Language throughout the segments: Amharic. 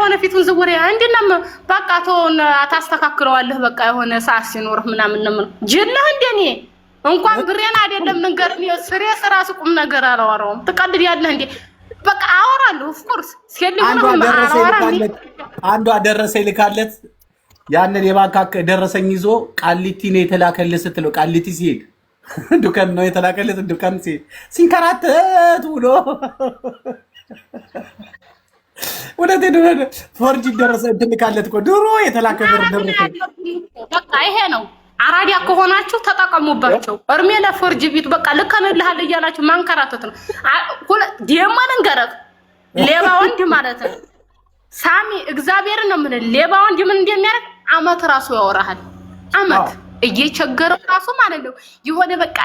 የሆነ ፊቱን ዝውር እንድነም በቃ ተውን አታስተካክለዋለህ በቃ የሆነ ሰዓት ሲኖርህ ምናምን ነው ጅልህ እንደኔ እንኳን ብሬን አይደለም ንገርኝ ስሬስ ራስ ቁም ነገር አላወራውም ትቀልድ ያለህ እንዴ በቃ አወራለሁ ኦፍ ኮርስ ሲልልህ አንዷ ደረሰ ይልካለት ያንን የባንክ ደረሰኝ ይዞ ቃሊቲ ነው የተላከልህ ስትለው ቃሊቲ ሲሄድ ዱካን ነው የተላከልህ ዱካን ሲንከራተት ብሎ ወደ ደረሰ ፎርጂ ደረሰ እንትልካለት እኮ ድሮ የተላከ ብር ደረሰ በቃ ይሄ ነው አራዳ ከሆናችሁ ተጠቀሙባቸው እርሜ ለፎርጂ ቢት በቃ ልከንልሃል እያላችሁ ማንከራተት ነው ደማን እንገረክ ሌባ ወንድ ማለት ነው ሳሚ እግዚአብሔርን ነው ምን ሌባ ወንድ ምን እንደሚያደርግ አመት ራሱ ያወራሃል አመት እየቸገረው ራሱ ማለት ነው የሆነ በቃ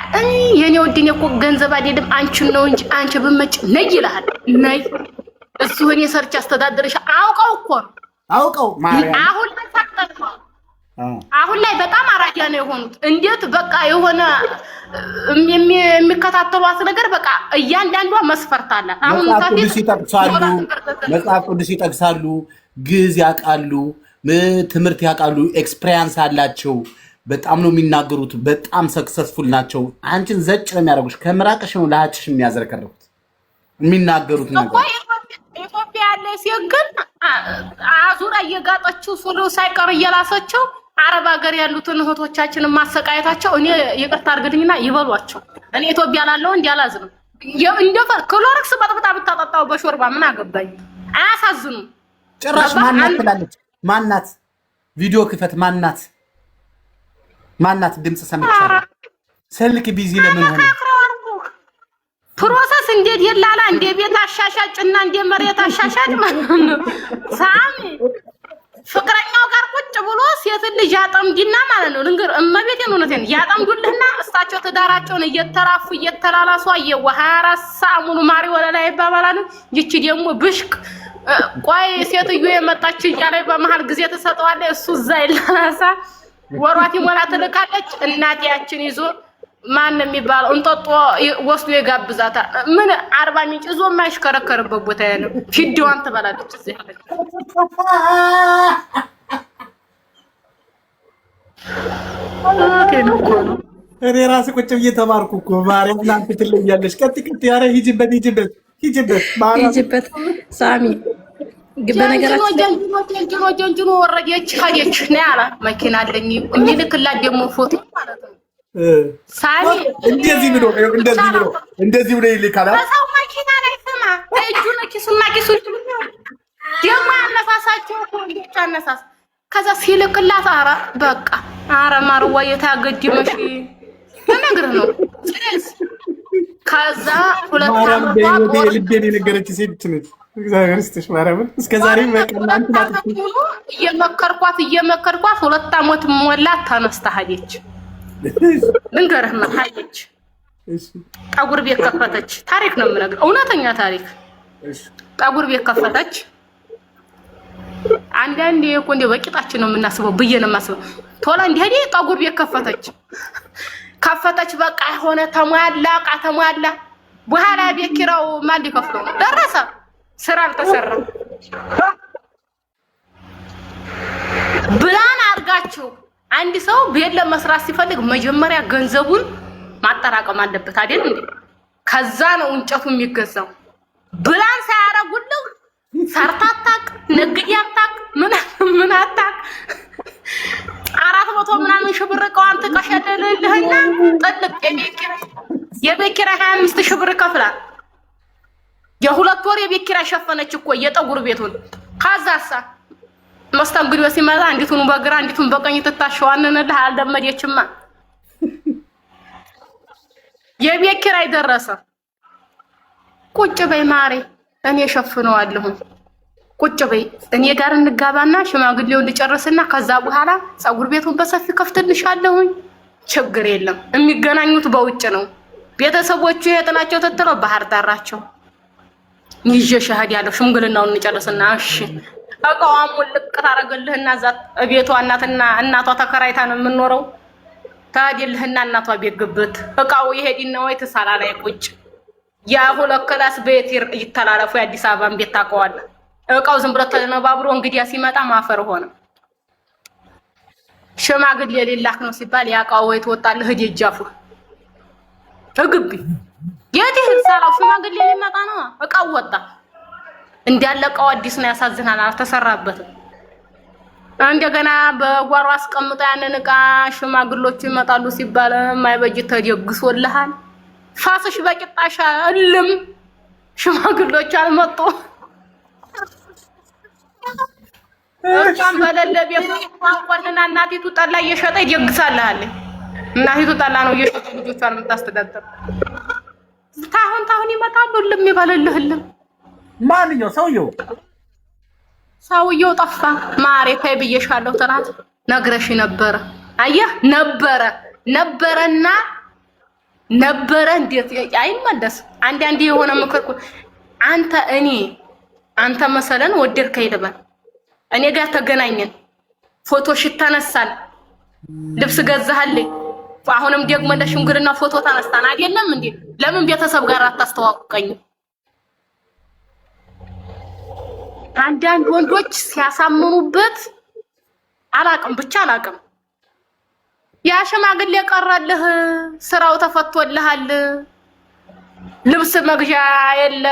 የኔ ወድኔ እኮ ገንዘብ አይደለም አንቺ ነው እንጂ አንቺ ብመጭ ነይ ይልሃል ነይ እሱ ሆነ ሰርች አስተዳደረሽ አውቀው እኮ አውቀው ማርያም አሁን ላይ በጣም አራዲያ ነው የሆኑት እንዴት በቃ የሆነ የሚከታተሏት ነገር በቃ እያንዳንዷ መስፈርት አለ አሁን መጽሐፍ ቅዱስ ይጠቅሳሉ ግዝ ያቃሉ ትምህርት ያቃሉ ኤክስፒሪየንስ አላቸው በጣም ነው የሚናገሩት በጣም ሰክሰስፉል ናቸው አንቺን ዘጭ ነው የሚያደርጉሽ ከምራቅሽ ነው ለአጭሽ የሚያዘረከሩት የሚናገሩት ነገር ኢትዮጵያ ያለ ሲገን አዙራ እየጋጠችው ሱሉ ሳይቀር እየላሰቸው አረብ ሀገር ያሉትን እህቶቻችንን ማሰቃየታቸው እኔ ይቅርታ አድርግልኝና ይበሏቸው እኔ ኢትዮጵያ ላለው እንዲያላዝ ነው እንደፈር ክሎሮክስ በጥብጣ ብታጠጣው በሾርባ ምን አገባኝ አያሳዝኑ ጭራሽ ማናት ትላለች ማናት ቪዲዮ ክፈት ማናት ድምጽ ሰምቻለሁ ስልክ ቢዚ ለምን ሆነ ፕሮሰስ እንዴት ይላላ እንደ ቤት አሻሻጭና እንደ መሬት አሻሻጭ ማለት ነው ሳሚ ፍቅረኛው ጋር ቁጭ ብሎ ሴት ልጅ ያጠምጂና ማለት ነው ልንገር እመቤቴን እውነቴን ያጠምዱልህና እስታቸው ትዳራቸውን እየተራፉ እየተላላሱ አየው 24 ሰዓት ሙሉ ማሪ ወለላ ይባባላሉ ይቺ ደግሞ ብሽቅ ቆይ ሴትዮ የመጣች እያለ በመሃል ጊዜ ተሰጠዋለች እሱ እዛ ይላላሳ ወሯት ይሞላ ትልካለች እናቲያችን ይዞ ማን የሚባለው እንጦጦ ወስዶ ይጋብዛታል ምን 40 ሚንጭ ይዞ ማይሽከረከርበት ቦታ ያለው ፊዲዋን ትበላለች እዚህ ያለች እኔ ራሴ ቁጭ ብዬ ተማርኩ እኮ ማርያም ላንተ ትለያለሽ ቀጥ ያረ ሂጅበት ሳሚ በነገራችን ጀንጅኖ ወረደች ሀዲች ነው ያላ መኪና አለኝ የሚልክላት ደግሞ ፎቶ ማለት ነው ሳሚ እንደዚህ ብሎ ይልካል በሰው መኪና ላይ ስማ እጁን ኪሱና ኪሱ ደግሞ ያነሳሳቸው ኮንዶች አነሳስ ከዛ ሲልክላት አራ በቃ አራ ማርዋ የታገድመሽ ነገር ነው ከዛ ሁለት አመት ልቤን የነገረች ሴት ነች እግዚአብሔር ይስጥሽ ማርያምን እስከዛሬ መቀናንት ናት እየመከርኳት 2 አመት ሞላት ተነስታ ሄደች ልንገርህ ሄደች ጠጉር ቤት ከፈተች ታሪክ ነው የምነግርህ እውነተኛ ታሪክ ጠጉር ቤት ከፈተች አንዳንዴ እኮ እንደው በቂጣችን ነው የምናስበው ብዬ ነው የማስበው ቶላ እንዲህ ጠጉር ቤት ከፈተች በቃ የሆነ ተሟላ በኋላ ቤት ኪራው ማን ሊከፍለው ነው ደረሰ ስራ አልተሰራም ብላን አርጋችሁ አንድ ሰው ቤት ለመስራት ሲፈልግ መጀመሪያ ገንዘቡን ማጠራቀም አለበት አይደል እንዴ ከዛ ነው እንጨቱ የሚገዛው ብላን ሳያረጉልህ ሰርታታቅ ነግያታቅ ምን አታቅ 400 ምናምን ሺህ ብር ቀዋንተ ቀሸደልልህና ጥልቅ የቤት ኪራይ 25 ሺህ ብር ከፍላ የሁለት ወር የቤት ኪራይ ሸፈነች እኮ የጠጉር ቤቱን ካዛሳ መስተንግዶ ሲመጣ አንዲቱን በግራ አንዲቱን በቀኝ ተታሸዋነንልህ አልደመደችማ የቤት ኪራይ ደረሰ ቁጭ በይ ማሬ እኔ ሸፍነዋለሁ ቁጭ በይ እኔ ጋር እንጋባና ሽማግሌውን ልጨርስና ከዛ በኋላ ጸጉር ቤቱን በሰፊ ከፍትልሻለሁ ችግር የለም የሚገናኙት በውጭ ነው ቤተሰቦቹ የጥናቸው ተተለው ባህር ዳራቸው ይዤ ሻሃድ ያለው ሽምግልናውን እንጨርስና እሺ አቋም ወልቅ ታረጋለህና ዛት ቤቷ እናቷ ተከራይታ ነው የምንኖረው ታዲልህና እናቷ ቤት ግብት እቃው ይሄድና ወይ ተሳላ ላይ ቁጭ ያ ሁለት ክላስ ቤት ይተላለፉ የአዲስ አበባን ቤት ታውቀዋለህ እቃው ዝም ብሎ ተነባብሮ እንግዲያ ሲመጣ ማፈር ሆነ። ሽማግሌ ሌላክ ነው ሲባል ያቃው ወይ ተወጣልህ ደጃፉ እግቢ የት ይልሳላው ሽማግሌ ሊመጣ ነው እቃው ወጣ እንዲያለቀው አዲስ ነው ያሳዝናል አልተሰራበትም። እንደገና በጓሮ አስቀምጣ ያንን እቃ ሽማግሎቹ ይመጣሉ ሲባል ማይበጅ ተደግሶልሃል ፋስሽ በቂጣሻ እልም ሽማግሎቹ አልመጡ እሷም በለለ ቤት አንቆልና እናቲቱ ጠላ እየሸጠ ይደግሳልሃል። እናቲቱ ጠላ ነው እየሸጠ ልጆቿን የምታስተዳድር። ታሁን ይመጣሉ እልም ይበለልህልም። ማንኛው ሰውየው ጠፋ። ማሬ ተይ ብዬሻለሁ ትናንት ነግረሽ ነበረ። አየህ ነበረና እንዴት አይመለስ አንዴ የሆነ ምክር አንተ መሰለን ወደድከኝ ልበል እኔ ጋር ተገናኘን ፎቶሽ ተነሳን ልብስ ገዛህልኝ አሁንም ደግሞ ለሽምግልና ፎቶ ተነሳን አይደለም እንዴ ለምን ቤተሰብ ጋር አታስተዋውቀኝ? አንዳንድ ወንዶች ሲያሳምኑበት አላቅም ያ ሽማግሌ ቀረልህ ስራው ተፈቶልሃል ልብስ መግዣ የለ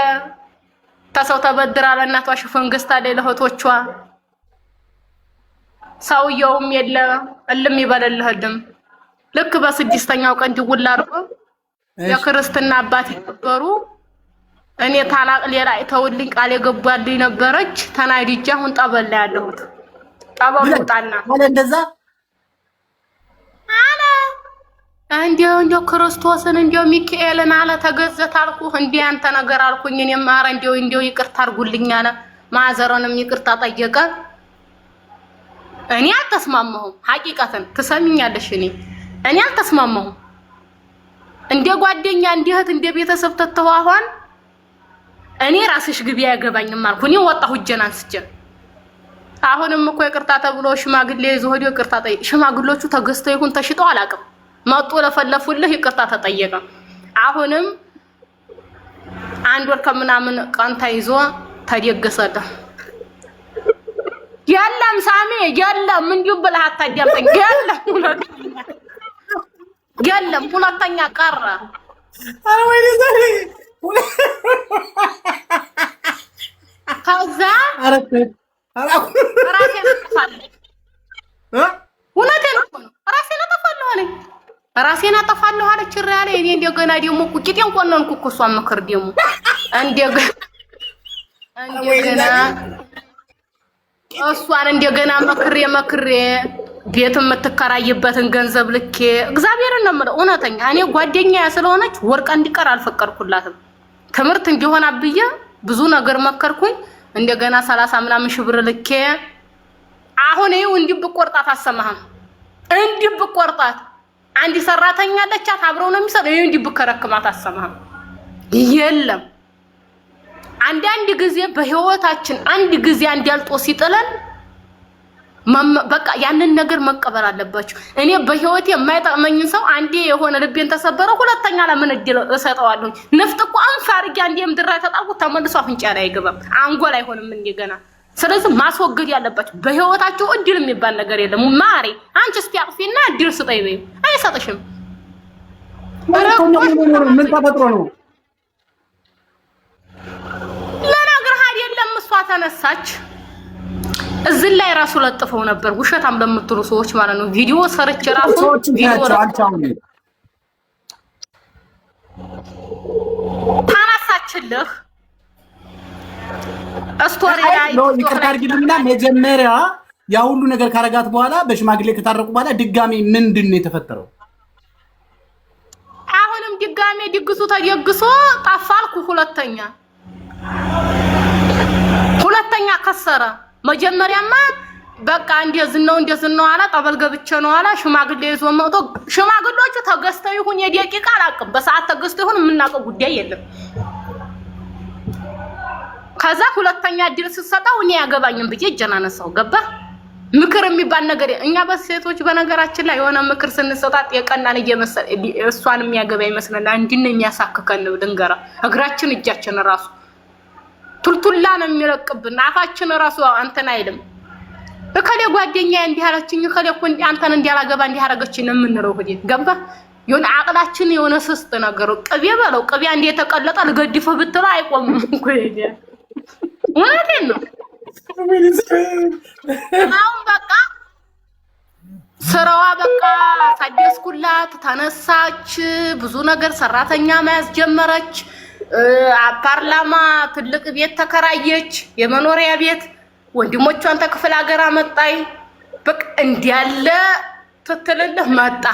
ተሰው ተበድራ ለእናቷ ሽፎን ገዝታ ለእህቶቿ ሰውየውም የለ እልም ይበለልህልም። ልክ በስድስተኛው ቀን ድውል አድርጎ የክርስትና አባት ነበሩ እኔ ታላቅ ሌላ አይተውልኝ ቃል የገባልኝ ነበረች ተናይዲጃ አሁን ጠበል ላይ ያለሁት ጠበሉ ጣና አለ እንደዛ አለ እንዴው ክርስቶስን እንዴው ሚካኤልን አለ ተገዘት አልኩ እንዴ አንተ ነገር አልኩኝ እኔ ማረ እንዴው ይቅርታ አድርጉልኝ አለ ማዘረንም ይቅርታ ጠየቀ። እኔ አልተስማማሁም ሐቂቀተን ትሰሚኛለሽ እኔ አልተስማማሁም እንደ ጓደኛ እንደ እህት እንደ ቤተሰብ ተተዋዋን እኔ ራስሽ ግቢ ያገባኝም አልኩ እኔ ወጣሁ እጄን አንስቼ። አሁንም እኮ ይቅርታ ተብሎ ሽማግሌ ይዞ ሄዶ ይቅርታ ጠይቅ ሽማግሎቹ ተገዝተው ይሁን ተሽጠው አላውቅም መጡ ለፈለፉልህ ይቅርታ ተጠየቀ። አሁንም አንድ ወር ከምናምን ቀን ተይዞ ተደገሰለ። የለም ሳሚ የለም እንዲሁ ብለህ አታዳምጠኝ የለም ሁለተኛ ቀረ። አወይ ዘሪ ከዛ ራሴን አጠፋለሁ አለች ራለ እኔ እንደገና ደግሞ ቁጭቴን ቆነንኩ እኮ እሷን ምክር ደግሞ እንደገና መክሬ ቤት የምትከራይበትን ገንዘብ ልኬ እግዚአብሔርን ነው የምለው እውነተኛ እኔ ጓደኛዬ ስለሆነች ወርቅ እንዲቀር አልፈቀድኩላትም። ትምህርት እንዲሆን አብዬ ብዙ ነገር መከርኩኝ። እንደገና 30 ምናምን ሺህ ብር ልኬ አሁን ይኸው እንዲህ ብቆርጣት አሰማህም እንዲህ ብቆርጣት አንድ ሰራተኛ አለቻት አብረው ነው የሚሰሩ ይኸው እንዲህ ብከረክማት አሰማህም። የለም አንድ ጊዜ በህይወታችን አንድ ጊዜ አንዲያልጦ ሲጥለን በቃ ያንን ነገር መቀበል አለባችሁ። እኔ በህይወቴ የማይጠቅመኝን ሰው አንዴ የሆነ ልቤን ተሰበረ ሁለተኛ ለምን እድል እሰጠዋለሁ? ንፍጥ እኮ አንፋርጊ አንዴ ምድራ ተጣልኩ ተመልሶ አፍንጫ ላይ አይገባም አንጎል አይሆንም እንደገና። ስለዚህ ማስወገድ ያለባችሁ በህይወታችሁ እድል የሚባል ነገር የለም። ማሪ አንቺ እስቲያቅፊና እድል ስጠይ በይ አይሰጥሽም። ምን ተፈጥሮ ነው ለነገር አይደለም እሷ ተነሳች እዚህ ላይ ራሱ ለጥፈው ነበር ውሸታም ለምትሉ ሰዎች ማለት ነው። ቪዲዮ ሰርች ራሱ ቪዲዮ ታናሳችልህ ስቶሪ ላይ ይከታርግልና መጀመሪያ ያ ሁሉ ነገር ካረጋት በኋላ በሽማግሌ ከታረቁ በኋላ ድጋሚ ምንድነው የተፈጠረው? አሁንም ድጋሚ ድግሱ ተደግሶ ጠፋልኩ። ሁለተኛ ከሰረ። መጀመሪያማ በቃ እንደዚህ ነው አላ ጠበል ገብቼ ነው አላ ሽማግሌ ይዞ መጥቶ ሽማግሌዎቹ ተገዝተው ይሁን የደቂቃ አላውቅም በሰዓት ተገዝተው ይሁን የምናውቀው ጉዳይ የለም። ከዛ ሁለተኛ እድል ሲሰጣው እኔ ያገባኝም ብዬ እጀናነሳው ገባ። ምክር የሚባል ነገር እኛ በሴቶች በነገራችን ላይ የሆነ ምክር ስንሰጣጥ የቀናን እየመሰለ እሷን የሚያገባ ይመስለናል። እንዲነ የሚያሳክከን ነው ድንገራ እግራችን እጃችን ራሱ ቱልቱላ ነው የሚለቅብን አፋችን ራሱ አንተን አይልም እከሌ ጓደኛዬ እንዲህ አለችኝ እከሌ እኮ አንተን እንዲያላገባ እንዲህ አረገችኝ የምንለው ሆዴ ገባ የሆነ አቅላችን የሆነ ስስት ነገር ቅቤ በለው ቅቤ እንደ ተቀለጠ ልገድፈው ብትለው አይቆምም እኮ ይሄ ወላሂ ነው አሁን በቃ ስራዋ በቃ ታደስኩላት ተነሳች ብዙ ነገር ሰራተኛ መያዝ ጀመረች ፓርላማ ትልቅ ቤት ተከራየች የመኖሪያ ቤት ወንድሞቿን ተክፍል ሀገር አመጣይ በቃ እንዲያለ ተተለለህ መጣ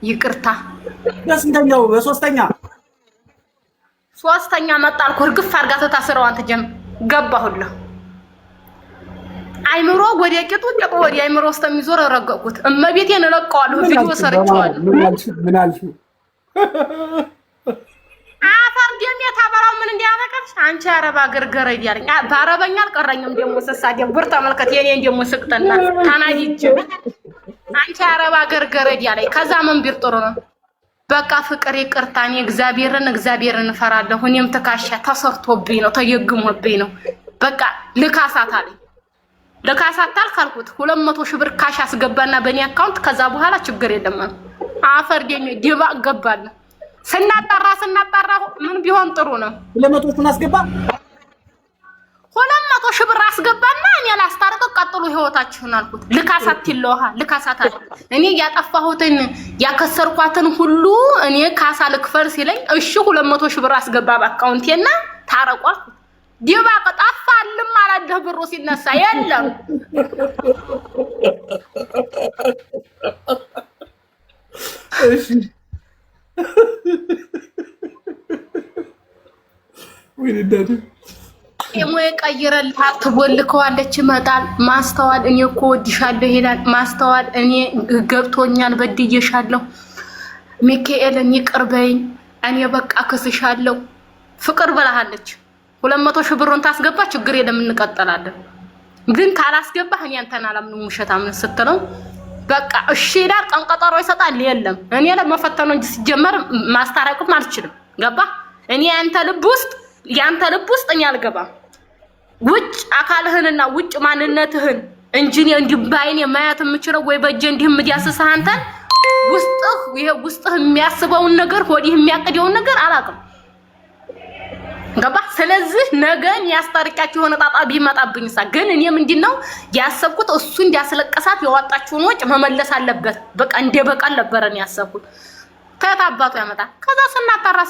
ይቅርታ በስንተኛው ሶስተኛ መጣ አልኩ እርግፍ አርጋ ተታስረው አንተ ጀም ገባሁልህ አይምሮ ወዲያቂቱ ወዲያ አይምሮስተሚዞር ረገቁት እመቤቴን ለቀዋለሁ ቪዲዮ ሰርቻለሁ ምን አልሽ አፈር ደም የታበራው ምን እንዲያመቀሽ አንቺ አረባ ገርገረ ይያለኝ ባረበኛ አልቀረኝም ደሞ ሰሳደ ብር ተመልከት የኔን ደሞ ስቅጠና ታናጅጅ አንቺ አረባ ገርገረ ይያለኝ ከዛ ምን ቢር ጥሩ ነው በቃ ፍቅር ይቅርታኔ እግዚአብሔርን ፈራለሁ እኔም ተካሻ ተሰርቶብኝ ነው ተየግሞብኝ ነው በቃ ልካሳታለኝ ለካሳታል ካልኩት 200 ሺህ ብር ካሽ አስገባና በእኔ አካውንት ከዛ በኋላ ችግር የለም አፈር ደም ዲባ ገባለ ስናጣራ ምን ቢሆን ጥሩ ነው 200 ሺህ አስገባ 200 ሺህ ብር አስገባና እኔ ላስታርቅ ቀጥሉ ህይወታችሁን አልኩት ልካሳታል እኔ ያጠፋሁትን ያከሰርኳትን ሁሉ እኔ ካሳ ልክፈል ሲለኝ እሺ 200 ሺህ ብር አስገባ በአካውንቴና ታረቋል ዲባ ቀጣፋልም አላደህ ብሩ ሲነሳ የለም እሺ ወይኔ የሞየ ቀይረልሃል ትወልከዋለች ይመጣል ማስተዋል እኔ እኮ ወድሻለሁ ይላል ማስተዋል እኔ ገብቶኛል በድዬሻለሁ ሚካኤልን ይቅርበኝ እኔ በቃ ክስሻለሁ ፍቅር ብለሃለች 200 ሺህ ብሩን ታስገባ ችግር የለም እንቀጥላለን ግን ካላስገባህ እኔ አንተን አላምንም ውሸታም ስትለው በቃ እሺ ይላል ቀንቀጠሮ ይሰጣል የለም እኔ ለመፈተኑ እንጂ ሲጀመር ማስታረቅም አልችልም ገባ እኔ ያንተ ልብ ውስጥ እኔ አልገባም ውጭ አካልህንና ውጭ ማንነትህን እንጂ እንዲባይን የማያት የምችለው ወይ በእጄ እንዲህ ምዲያስሰህ አንተን ውስጥህ የሚያስበውን ነገር ሆዲህ የሚያቅደውን ነገር አላውቅም ገባ ስለዚህ ነገን ያስታርቃችሁ ሆነ ጣጣ ቢመጣብኝሳ ግን እኔ ምንድነው ያሰብኩት እሱ እንዲያስለቀሳት ያወጣችውን ወጭ መመለስ አለበት በቃ እንደበቃል ነበርን ያሰብኩት ተታባቱ ያመጣ ከዛ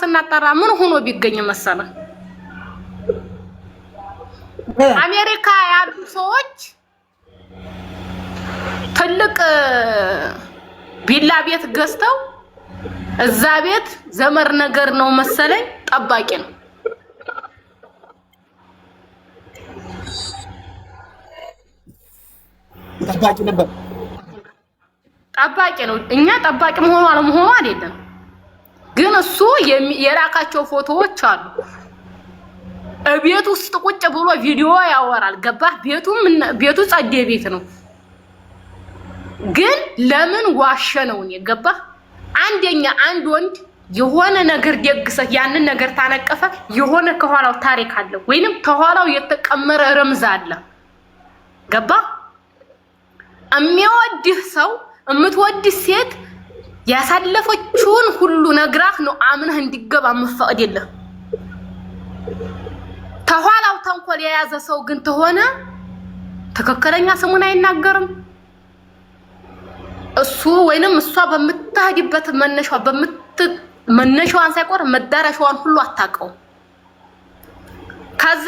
ስናጣራ ምን ሆኖ ቢገኝ መሰለ አሜሪካ ያሉ ሰዎች ትልቅ ቢላ ቤት ገዝተው እዛ ቤት ዘመር ነገር ነው መሰለኝ ጠባቂ ነው ጠባቂ ነው እኛ ጠባቂ መሆኑ አለመሆኑ አይደለም ግን እሱ የራካቸው ፎቶዎች አሉ ቤት ውስጥ ቁጭ ብሎ ቪዲዮ ያወራል ገባህ ቤቱ ጸዴ ቤት ነው ግን ለምን ዋሸ ነው የገባህ አንደኛ አንድ ወንድ የሆነ ነገር ደግሰህ ያንን ነገር ታነቀፈ የሆነ ከኋላው ታሪክ አለ ወይንም ተኋላው የተቀመረ ረምዝ አለ ገባህ የሚወድህ ሰው የምትወድህ ሴት ያሳለፈችውን ሁሉ ነግራህ ነው አምነህ እንዲገባ መፈቀድልህ ተኋላው ተንኮል የያዘ ሰው ግን ተሆነ ተከከለኛ ስሙን አይናገርም እሱ ወይንም እሷ በመታህዲበት መነሻዋን ሳይቆር መዳረሻዋን ሁሉ አታውቀው ከዛ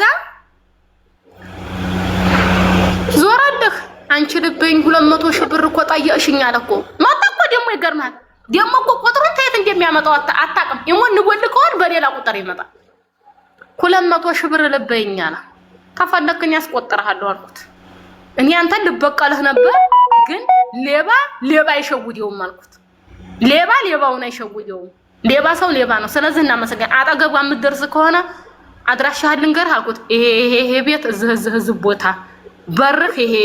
ዞራለህ አንቺ ልበኝ 200 ሺህ ብር እኮ ጠየቅሽኝ አለ እኮ ማጣቆ ደሞ ይገርማል ደሞ እኮ ቁጥሩን ታየት እንደሚያመጣው አታውቅም ይሞን ንጎልከዋል በሌላ ቁጥር ይመጣል 200 ሺህ ብር ልበኝ አለ ከፈለክኝ ያስቆጥራለሁ አልኩት እኔ አንተ ልበቀልህ ነበር ግን ሌባ አይሸውደውም አልኩት ሌባውን አይሸውደውም ሌባ ሰው ሌባ ነው ስለዚህ እናመሰግን አጠገቡ አምደርስ ከሆነ አድራሻህ ልንገርህ አልኩት ይሄ ቤት እዚህ ቦታ በርህ ይሄ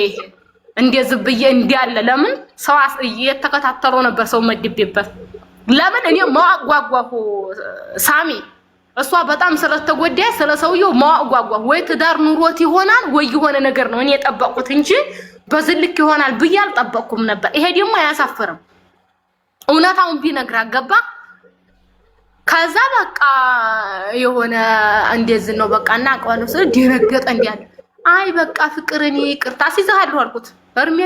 እንደዚህ ብዬ እንዲያለ ለምን ሰው እየተከታተለው ነበር ሰው መድቤበት ለምን እኔ ማጓጓሁ ሳሚ እሷ በጣም ስለተጎዳ ስለሰውየው ማዋጓጓ ወይ ትዳር ኑሮት ይሆናል ወይ የሆነ ነገር ነው እኔ የጠበቅኩት እንጂ በዝልክ ይሆናል ብዬ አልጠበቅኩም ነበር። ይሄ ደግሞ አያሳፍርም። እውነታውን ቢነግራት ገባ። ከዛ በቃ የሆነ እንደዚህ ነው በቃ እና አቋለው ስለ ደረገጠ እንዲያለ አይ በቃ ፍቅር እኔ ይቅርታ ሲዛሃለሁ አልኩት። እርሜ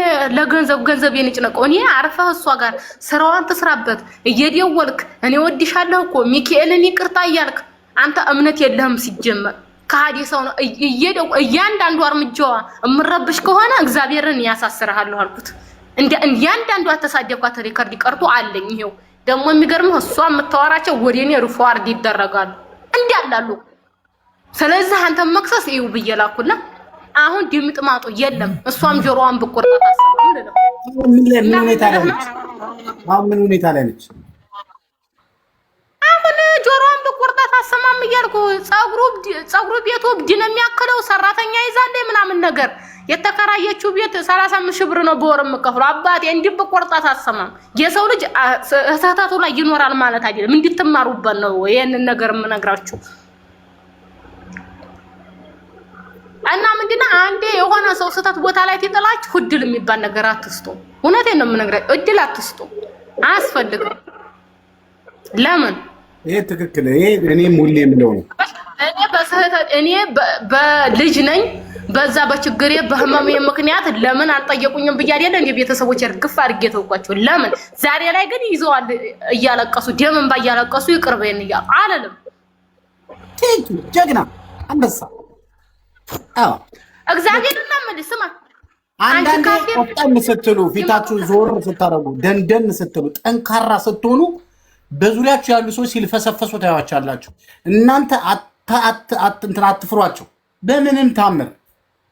ገንዘብ የንጭነቀው እኔ አርፈህ እሷ ጋር ስራዋን ትስራበት እየደወልክ እኔ ወድሻለሁ እኮ ሚካኤልን ይቅርታ እያልክ አንተ እምነት የለህም ሲጀመር ከሃዲ ሰው ነው። እያንዳንዱ እርምጃዋ እምረብሽ ከሆነ እግዚአብሔርን ያሳስርሃለሁ አልኩት። እያንዳንዱ አተሳደብኳት ሪከርድ ቀርቶ አለኝ። ይሄው ደግሞ የሚገርምህ እሷ የምታወራቸው ወዴኔ ሪፎርድ ይደረጋሉ እንዲያላሉ። ስለዚህ አንተ መክሰስ ይው ብየላኩና አሁን ድምጥማጡ የለም። እሷም ጆሮዋን በቆርጣት አሰማም እንደው ምን ሁኔታ ላይ ነች? አሁን ጆሮዋን በቆርጣት አሰማም እያልኩ ጸጉሩ ቤቱ ድን የሚያክለው ሰራተኛ ይዛለ ምናምን ነገር የተከራየችው ቤት 35 ሺህ ብር ነው በወር የምከፍለው። አባቴ እንዲህ በቆርጣት አሰማም። የሰው ልጅ እህታቱ ላይ ይኖራል ማለት አይደለም። እንድትማሩበት ነው ይሄንን ነገር የምነግራችሁ። እና ምንድነው አንዴ የሆነ ሰው ስህተት ቦታ ላይ ትጥላችሁ እድል የሚባል ነገር አትስጡ። እውነቴን ነው የምነግራችሁ፣ እድል አትስጡ፣ አያስፈልግም። ለምን ይሄ ትክክል። ይሄ እኔም ሁሌ የምለው ነው። እኔ በልጅ ነኝ በዛ በችግሬ በህመሜ ምክንያት ለምን አልጠየቁኝም ብዬ አይደለ እንደ ቤተሰቦች እርግፍ አድርጌ ተውኳቸው። ለምን ዛሬ ላይ ግን ይዘዋል እያለቀሱ ደምን ባያለቀሱ ይቅርበኝ እያሉ አለለም። ጀግና አንበሳ እግዚአብሔር እናመልስ ስማ። አንዳንዴ ቆጣም ስትሉ ፊታችሁን ዞር ስታረጉ ደንደን ስትሉ ጠንካራ ስትሆኑ በዙሪያችሁ ያሉ ሰዎች ሲልፈሰፈሱ ታያዋቻላችሁ። እናንተ እንትን አትፍሯቸው በምንም ታምር።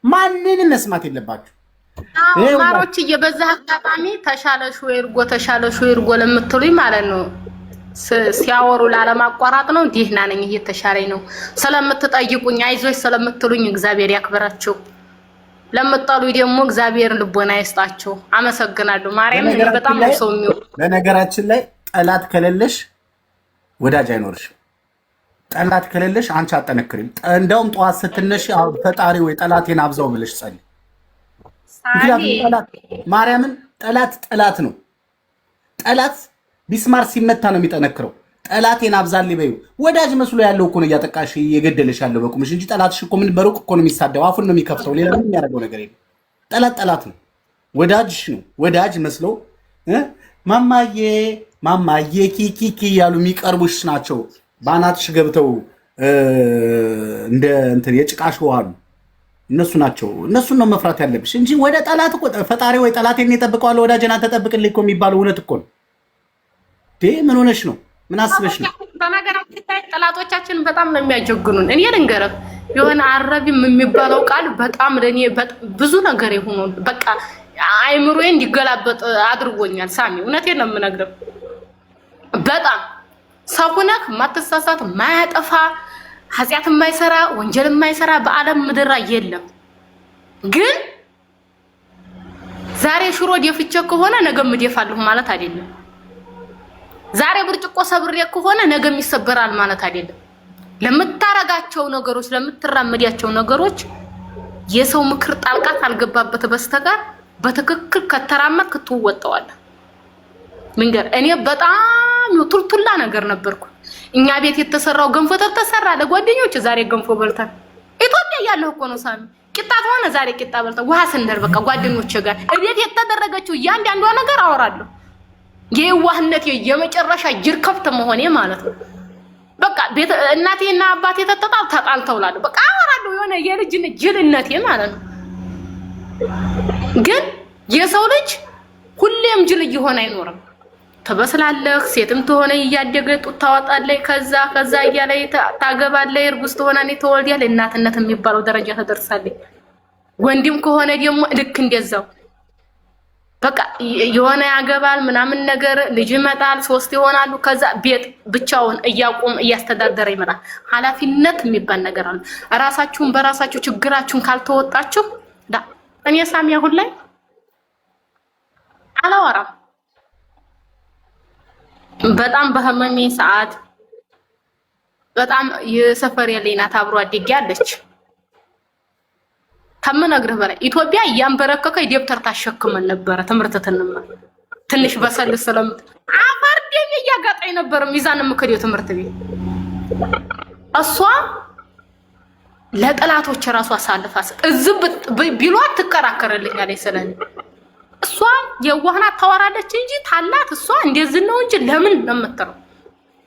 ማንንም መስማት የለባችሁ። ማሮች እየበዛ አጋጣሚ ተሻለሽ ወይ እርጎ ለምትሉኝ ማለት ነው ሲያወሩ ላለማቋረጥ ነው። ዲህና ነኝ እየተሻለኝ ነው ስለምትጠይቁኝ አይዞሽ ስለምትሉኝ እግዚአብሔር ያክብራችሁ። ለምትጠሉኝ ደግሞ እግዚአብሔር ልቦና ይስጣችሁ። አመሰግናለሁ። ማርያም በጣም ነው ሰው የሚወድ። በነገራችን ላይ ጠላት ከሌለሽ ወዳጅ አይኖርሽም። ጠላት ከሌለሽ አንቺ አጠነክሪም። እንደውም ጠዋት ስትነሺ ፈጣሪ ወይ ጠላቴን አብዛው ብለሽ ጸልይ። ማርያምን ጠላት ነው። ጠላት ቢስማር ሲመታ ነው የሚጠነክረው። ጠላቴን አብዛልኝ በይው። ወዳጅ መስሎ ያለው እኮ ነው እያጠቃሽ እየገደለሽ ያለው በቁምሽ እንጂ ጠላትሽ እኮ ምን በሩቅ እኮ ነው የሚሳደው፣ አፉን ነው የሚከፍተው። ሌላ ምንም የሚያደርገው ነገር የለም። ጠላት ነው። ወዳጅሽ ነው። ወዳጅ መስለው ማማዬ ኪኪኪ ያሉ የሚቀርቡሽ ናቸው። ባናትሽ ገብተው እንደ እንትን የጭቃሽ ውሃሉ እነሱ ናቸው። እነሱን ነው መፍራት ያለብሽ እንጂ ወደ ጠላት እኮ ፈጣሪ ወይ ጠላቴን እጠብቀዋለሁ ወዳጅና ተጠብቅልኝ እኮ የሚባለው እውነት እኮ ነው። ምን ሆነሽ ነው? ምን አስበሽ ነው? በነገራችን ላይ ጠላቶቻችን በጣም ነው የሚያጀግኑን። እኔ ልንገርህ የሆነ አረቢም የሚባለው ቃል በጣም ለኔ ብዙ ነገር ይሆኑ በቃ አይምሮዬ እንዲገላበጥ አድርጎኛል። ሳሚ እውነቴን ነው የምነግርህ። በጣም ሰውነክ ማተሳሳት ማያጠፋ ኃጢአት የማይሰራ ወንጀል የማይሰራ በአለም ምድር የለም። ግን ዛሬ ሽሮ ደፍቼ ከሆነ ነገም እደፋለሁ ማለት አይደለም። ዛሬ ብርጭቆ ሰብሬ ከሆነ ነገም ይሰበራል ማለት አይደለም። ለምታረጋቸው ነገሮች ለምትራመዲያቸው ነገሮች የሰው ምክር ጣልቃ ካልገባበት በስተቀር በትክክል ከተራመድክ ትወጣዋለህ። ምንገር እኔ በጣም ቱልቱላ ነገር ነበርኩ። እኛ ቤት የተሰራው ገንፎ ተሰራ ለጓደኞች ዛሬ ገንፎ በልተን ኢትዮጵያ ያለው እኮ ነው ሳሚ ቂጣት ሆነ ዛሬ ቂጣ በልተን ውሃ ስንደር በቃ ጓደኞች ጋር እቤት የተደረገችው እያንዳንዷ ነገር አወራለሁ። የዋህነት የመጨረሻ ጅርከፍት መሆኔ ማለት ነው። በቃ ቤት እናቴና አባቴ ተጣልተውላለሁ በቃ አወራለሁ። የሆነ የልጅነት ጅልነቴ ማለት ነው። ግን የሰው ልጅ ሁሌም ጅል እየሆነ አይኖርም። ተበስላለህ። ሴትም ተሆነ እያደገ ጡት ታወጣለህ። ከዛ እያለ ታገባለህ። እርጉዝ ተሆነ ተወልዲያለህ። እናትነት የሚባለው ደረጃ ተደርሳለህ። ወንድም ከሆነ ደግሞ ልክ እንደዛው በቃ የሆነ ያገባል ምናምን ነገር ልጅ ይመጣል። 3 ይሆናሉ። ከዛ ቤት ብቻውን እያስተዳደረ ይመጣል። ኃላፊነት የሚባል ነገር አለ። ራሳችሁን በራሳችሁ ችግራችሁን ካልተወጣችሁ እኔ ሳሚ አሁን ላይ አላወራም። በጣም በህመሜ ሰዓት በጣም የሰፈር የሌናት አብሮ አደጌ አለች። ከምነግርህ በላይ ኢትዮጵያ እያንበረከከ ደብተር ታሸክመን ነበረ። ትምህርት ትንሽ በሰል ስለምት አፈር ደም እያጋጠኝ ነበር ሚዛን ምክር ትምህርት ቤት እሷ ለጠላቶች ራሷ አሳልፋስ እዝብ ቢሏት ትከራከርልኛለች። ስለኔ እሷ የዋህና ታወራለች እንጂ ታላት እሷ እንደዚህ ነው እንጂ ለምን ነው የምትለው?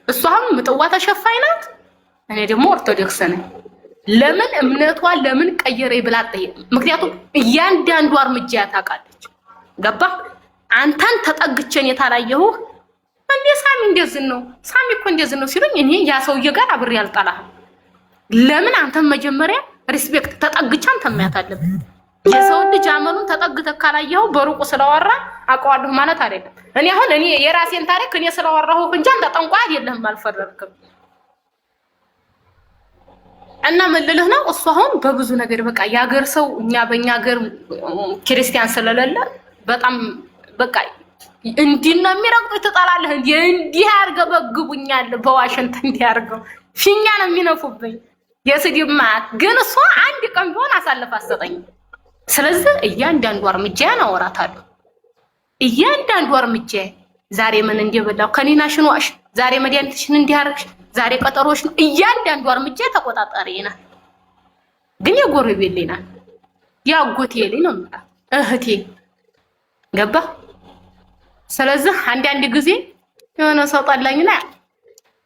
እሷም ምጥዋ ተሸፋኝ ናት። እኔ ደግሞ ኦርቶዶክስ ነኝ። ለምን እምነቷን ለምን ቀየረ ብላ ጠይቅ። ምክንያቱም እያንዳንዱ እርምጃ ታውቃለች። ገባ? አንተን ተጠግቼን የታላየሁ እንዴ ሳሚ እንደዚህ ነው ሳሚ እኮ እንደዚህ ነው ሲሉኝ እኔ ያ ሰውዬ ጋር አብሬ አልጣላህም። ለምን አንተም መጀመሪያ ሪስፔክት ተጠግቻን ተማያታለህ። የሰው ልጅ አመሉን ተጠግተህ ካላየኸው በሩቁ ስለወራ አውቀዋለሁ ማለት አይደለም። እኔ አሁን የራሴን ታሪክ እኔ ስለወራሁ እንጂ አንተ ጠንቋይ አይደለህም አልፈረድክም። እና ምን ልልህ ነው እሱ አሁን በብዙ ነገር በቃ ያገር ሰው እኛ በእኛ ሀገር ክርስቲያን ስለሌለ በጣም በቃ እንዲህ ነው የሚረግጡኝ ትጠላለህ እንዲህ አድርገው በግቡኛል በዋሽንት እንዲህ አድርገው ፊኛ ነው የሚነፉብኝ የስድብ ማት ግን እሷ አንድ ቀን ቢሆን አሳልፋ አሰጠኝ። ስለዚህ እያንዳንዱ እርምጃ አወራታለሁ። እያንዳንዱ እርምጃ ዛሬ ምን እንደበላው ከኒናሽን ዋሽ ዛሬ መድኃኒትሽን እንዲያርግሽ ዛሬ ቀጠሮሽ ነው። እያንዳንዱ እርምጃ ተቆጣጣሪ ናት። ግን የጎረቤት ልጅ ናት። ያጎቴ ልጅ ነው ማለት እህቴ ገባ። ስለዚህ አንዳንድ ጊዜ የሆነ ሰው ጠላኝና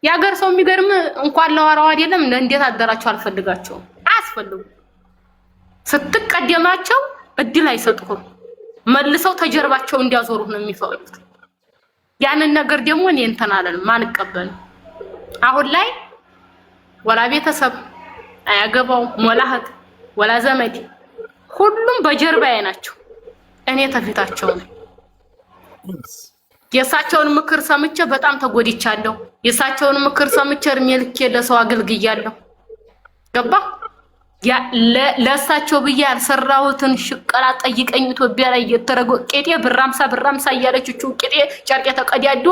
ያገር ሰው የሚገርም እንኳን ለወራው አይደለም እንዴት አደራቸው አልፈልጋቸውም። አያስፈልጉም። ስትቀደማቸው እድል አይሰጡም። መልሰው ተጀርባቸው እንዲያዞሩ ነው የሚፈቅዱት። ያንን ነገር ደግሞ እኔ እንትን አለንም ማንቀበል። አሁን ላይ ወላ ቤተሰብ አያገባው ወላህት ወላ ዘመድ ሁሉም በጀርባዬ ናቸው። እኔ ተፊታቸው ነኝ። የሳቸውን ምክር ሰምቼ በጣም ተጎድቻለሁ። የሳቸውን ምክር ሰምቼ እርሜ ልኬ ለሰው አገልግያለሁ። ገባ ለሳቸው ብዬ ያልሰራሁትን ሽቀላ ጠይቀኝ። ኢትዮጵያ ላይ የተረጎ ቄጤ ብራምሳ እያለች እቹ ቄጤ ጨርቄ ተቀዳዶ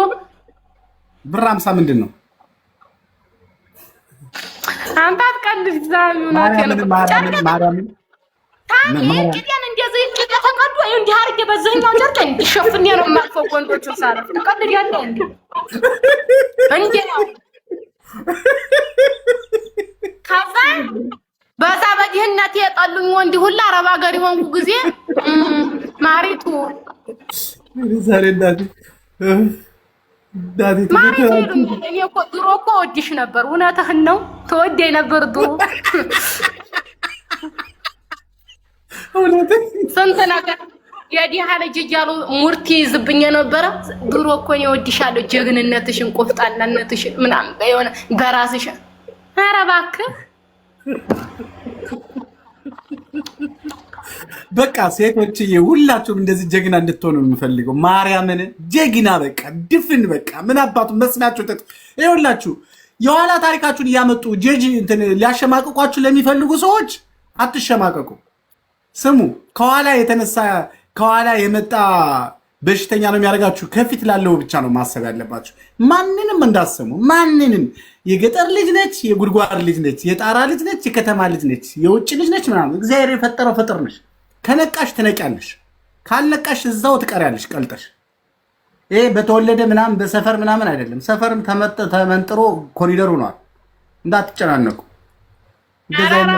ብራምሳ ምንድን ነው? አንተ አትቀልድ ዛሚውናት ማርያም ቄጤን እንደዚህ ተቀዶ እንዲህ አድርጌ በዛኛው ጨርቄ እንዲሸፍን ነው የማልፈው። ወንዶቹ ሳለፍ ተቀድድ ያለ እንዴ ነው ካዛ በዛ በድህነት የጠሉኝ ወንድ ሁላ አረብ ሀገር የሆንኩ ጊዜ ማሪቱ ዛሬ ማሪቱ እኔ እኮ ድሮ እኮ ወድሽ ነበር። እውነትህን ነው ተወደኝ ነበር ድሮ ስንት ነገር የዲሃ ልጅ እያሉ ሙርቲ ይዝብኝ ነበረ። ድሮ እኮ እኔ ወድሻለሁ ጀግንነትሽን ቆፍጣናነትሽን ምናምን የሆነ በራስሽ ኧረ እባክህ በቃ ሴቶችዬ ሁላችሁም እንደዚህ ጀግና እንድትሆኑ የምፈልገው ማርያምን ጀግና በቃ ድፍን በቃ ምን አባቱ መስሚያችሁ ተጥ ይኸውላችሁ የኋላ ታሪካችሁን እያመጡ ጄጂ እንትን ሊያሸማቅቋችሁ ለሚፈልጉ ሰዎች አትሸማቀቁ። ስሙ ከኋላ የተነሳ ከኋላ የመጣ በሽተኛ ነው የሚያደርጋችሁ። ከፊት ላለው ብቻ ነው ማሰብ ያለባችሁ። ማንንም እንዳሰሙ ማንንም የገጠር ልጅ ነች፣ የጉድጓድ ልጅ ነች፣ የጣራ ልጅ ነች፣ የከተማ ልጅ ነች፣ የውጭ ልጅ ነች ምናምን እግዚአብሔር የፈጠረው ፈጥር ነሽ። ከነቃሽ ትነቂያለሽ፣ ካልነቃሽ እዛው ትቀሪያለሽ ቀልጠሽ። ይሄ በተወለደ ምናምን በሰፈር ምናምን አይደለም። ሰፈርም ተመንጥሮ ኮሪደር ሆኗል። እንዳትጨናነቁ።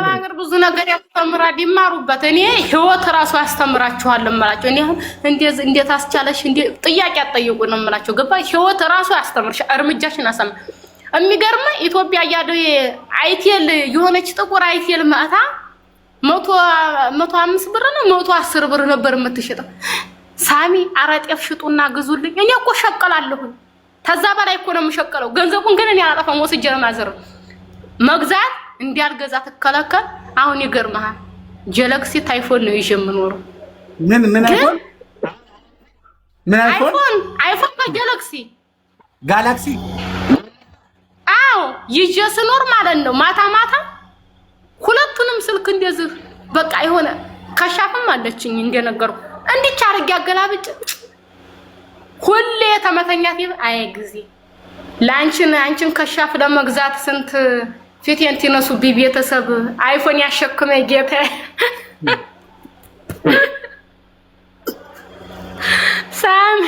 ሀገር ብዙ ነገር ያስተምራል፣ ይማሩበት። እኔ ህይወት ራሱ ያስተምራችኋል እምላቸው። እኔ አሁን እንዴት አስቻለሽ ጥያቄ አትጠይቁ ነው እምላቸው። ገባ ህይወት ራሱ ያስተምርሽ፣ እርምጃሽን ያስተምር። የሚገርም ኢትዮጵያ ያለው አይቴል የሆነች ጥቁር አይቴል ማታ 105 ብር ነው 110 ብር ነበር የምትሸጠው። ሳሚ አረጤፍ ሽጡና ግዙልኝ። እኔ እኮ ሸቀላለሁ። ከዛ በላይ እኮ ነው የምሸቀለው። ገንዘቡን ግን እኔ አላጠፋም። ወስጄ ነው ማዘር መግዛት እንዲያልገዛ ተከለከል። አሁን ይገርምሃል ጀለክሲ ታይፎን ነው ይዤ የምኖረው። ምን አይፎን በጀለክሲ ጋላክሲ አዎ ይዤ ስኖር ማለት ነው። ማታ ማታ ሁለቱንም ስልክ እንደዚህ በቃ የሆነ ከሻፍም አለችኝ እንደነገርኩ እንዲች አድርጌ አገላብጭ ሁሌ ተመተኛት። አይ ጊዜ አንቺን ከሻፍ ለመግዛት ስንት ፊቴን ትነሱ ቤተሰብ አይፎን ያሸክመ ጌታ ሳሚ